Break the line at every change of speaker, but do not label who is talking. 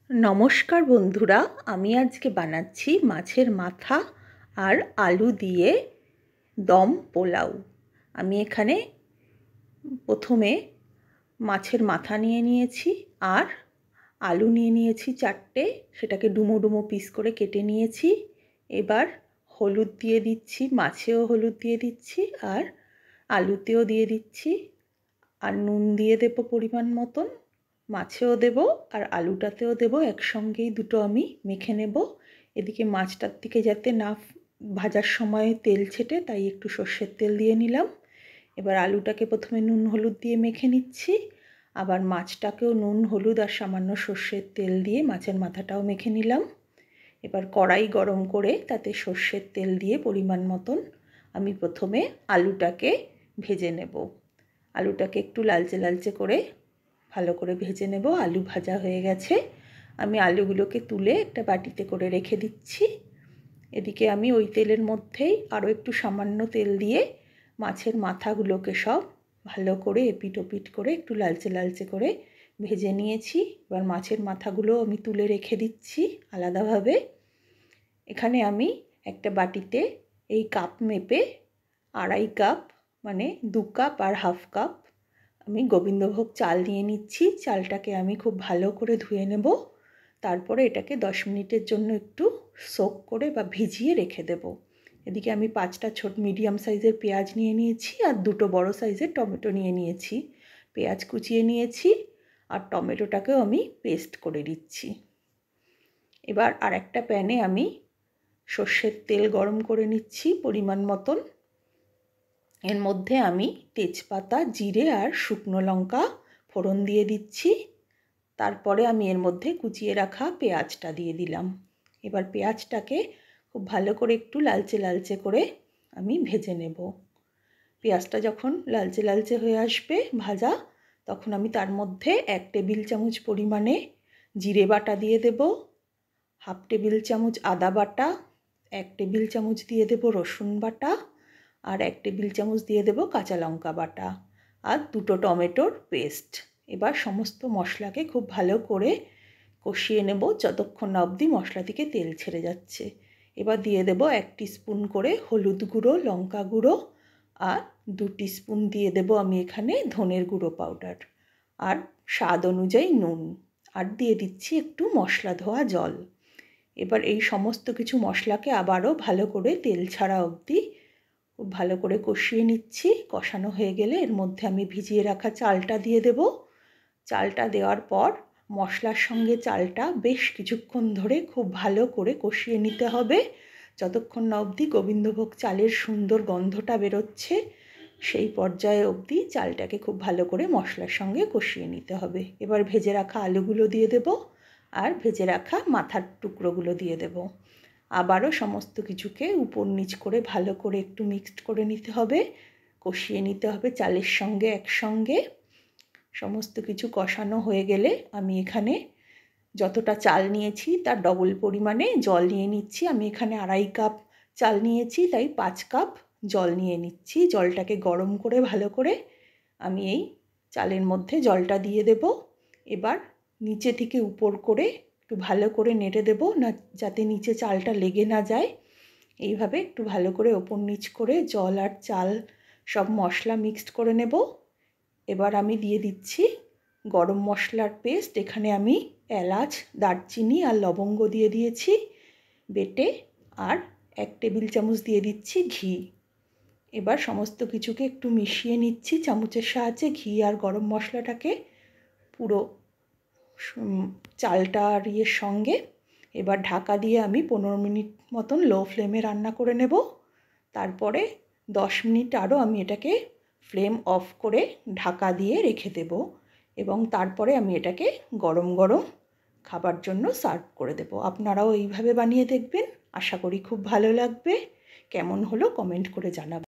नमस्कार बंधुरा आमी आज के बानाচ্ছি माछेर माथा और आलू दिए दम पोलाव। आमी एखाने प्रथमे माछेर माथा निये निয়েছি और आलू निये निয়েছি चारटे, सेटाके डुमो डुमो पिस करे केटे निয়েছি। एबार हलुद दिए दिচ্ছি, माछेও हलुद दिए दिচ্ছি और आलूतेও दिए दिচ্ছি और नुन दिए देব परिमाण मतन। माछेও देव और आलूटातेও देव, एकसंगेई दुटो आमी मेखे नेब। एदिके माछटार दिके जाते ना भाजार समय तेल छेटे ताई एकटु सर्षेर तेल दिए निलाम। एबार आलूटाके प्रथमे नुन हलुद दिए मेखे निচ্ছি, आबार माछटाकेও नुन हलुद और सामान्य सर्षेर तेल दिए माछेर माथाटाও मेखे निलाम। एबार कड़ाई गरम करे ताते सर्षेर तेल दिए परिमाण मतन आमी प्रथमे आलूटाके भेजे नेब। आलूटाके एकटु लालचे लालचे करे ভালো করে ভেজে নেব। আলু ভাজা হয়ে গেছে, আমি আলুগুলোকে তুলে একটা বাটিতে করে রেখে দিচ্ছি। এদিকে আমি ওই তেলের মধ্যেই আরও একটু সামান্য তেল দিয়ে মাছের মাথাগুলোকে সব ভালো করে এপিট ওপিট করে একটু লালচে লালচে করে ভেজে নিয়েছি। এবার মাছের মাথাগুলো আমি তুলে রেখে দিচ্ছি আলাদাভাবে। এখানে আমি একটা বাটিতে এই কাপ মেপে 2.5 কাপ মানে 2 কাপ আর হাফ কাপ আমি গোবিন্দভোগ চাল নিয়ে নিচ্ছি। চালটাকে আমি খুব ভালো করে ধুয়ে নেব, তারপরে এটাকে 10 মিনিটের জন্য একটু সোক করে বা ভিজিয়ে রেখে দেব। এদিকে আমি 5টা ছোট মিডিয়াম সাইজের পেঁয়াজ নিয়ে নিয়েছি আর 2টো বড় সাইজের টমেটো নিয়ে নিয়েছি। পেঁয়াজ কুচিয়ে নিয়েছি আর টমেটোটাকেও আমি পেস্ট করে দিচ্ছি। এবার আরেকটা প্যানে আমি সর্ষের তেল গরম করে নিচ্ছি পরিমাণ মতন। এর মধ্যে আমি তেজপাতা, জিরে আর শুকনো লঙ্কা ফোড়ন দিয়ে দিচ্ছি। তারপরে আমি এর মধ্যে কুচিয়ে রাখা পেঁয়াজটা দিয়ে দিলাম। এবার পেঁয়াজটাকে খুব ভালো করে একটু লালচে লালচে করে আমি ভেজে নেব। পেঁয়াজটা যখন লালচে লালচে হয়ে আসবে ভাজা, তখন আমি তার মধ্যে 1 টেবিল চামচ পরিমাণে জিরে বাটা দিয়ে দেব, হাফ টেবিল চামচ আদা বাটা, 1 টেবিল চামচ দিয়ে দেব রসুন বাটা আর 1 টেবিল চামচ দিয়ে দেব কাঁচা লঙ্কা বাটা আর 2টো টমেটোর পেস্ট। এবার সমস্ত মশলাকে খুব ভালো করে কষিয়ে নেব যতক্ষণ না অবধি মশলা থেকে তেল ছেড়ে যাচ্ছে। এবার দিয়ে দেব 1 টিস্পুন করে হলুদ গুঁড়ো, লঙ্কা গুঁড়ো আর 2 টিস্পুন দিয়ে দেব আমি এখানে ধনের গুঁড়ো পাউডার আর স্বাদ অনুযায়ী নুন আর দিয়ে দিচ্ছি একটু মশলা ধোয়া জল। এবার এই সমস্ত কিছু মশলাকে আবারও ভালো করে তেল ছাড়া অবধি খুব ভালো করে কষিয়ে নিচ্ছি। কষানো হয়ে গেলে এর মধ্যে আমি ভিজিয়ে রাখা চালটা দিয়ে দেব। চালটা দেওয়ার পর মশলার সঙ্গে চালটা বেশ কিছুক্ষণ ধরে খুব ভালো করে কষিয়ে নিতে হবে যতক্ষণ না অবধি গোবিন্দভোগ চালের সুন্দর গন্ধটা বেরোচ্ছে। সেই পর্যায়ে অবধি চালটাকে খুব ভালো করে মশলার সঙ্গে কষিয়ে নিতে হবে। এবার ভেজে রাখা আলুগুলো দিয়ে দেব আর ভেজে রাখা মাথার টুকরোগুলো দিয়ে দেব। আবারও সমস্ত কিছুকে উপর নিচ করে ভালো করে একটু মিক্সড করে নিতে হবে, কষিয়ে নিতে হবে চালের সঙ্গে একসঙ্গে। সমস্ত কিছু কষানো হয়ে গেলে আমি এখানে যতটা চাল নিয়েছি তার ডবল পরিমাণে জল নিয়ে নিচ্ছি। আমি এখানে 2.5 কাপ চাল নিয়েছি, তাই 5 কাপ জল নিয়ে নিচ্ছি। জলটাকে গরম করে ভালো করে আমি এই চালের মধ্যে জলটা দিয়ে দেব। এবার নিচে থেকে উপর করে একটু ভালো করে নেড়ে দেব না, যাতে নিচে চালটা লেগে না যায়। এইভাবে একটু ভালো করে ওপর নিচ করে জল আর চাল সব মশলা মিক্সড করে নেব। এবার আমি দিয়ে দিচ্ছি গরম মশলার পেস্ট। এখানে আমি এলাচ, দারচিনি আর লবঙ্গ দিয়ে দিয়েছি বেটে, আর 1 টেবিল চামচ দিয়ে দিচ্ছি ঘি। এবার সমস্ত কিছুকে একটু মিশিয়ে নিচ্ছি চামচের সাহায্যে ঘি আর গরম মশলাটাকে পুরো চালটা আর ইয়ের সঙ্গে। এবার ঢাকা দিয়ে আমি 15 মিনিট মতন লো ফ্লেমে রান্না করে নেব। তারপরে 10 মিনিট আরও আমি এটাকে ফ্লেম অফ করে ঢাকা দিয়ে রেখে দেব এবং তারপরে আমি এটাকে গরম গরম খাবার জন্য সার্ভ করে দেব। আপনারাও এইভাবে বানিয়ে দেখবেন, আশা করি খুব ভালো লাগবে। কেমন হলো কমেন্ট করে জানাবেন।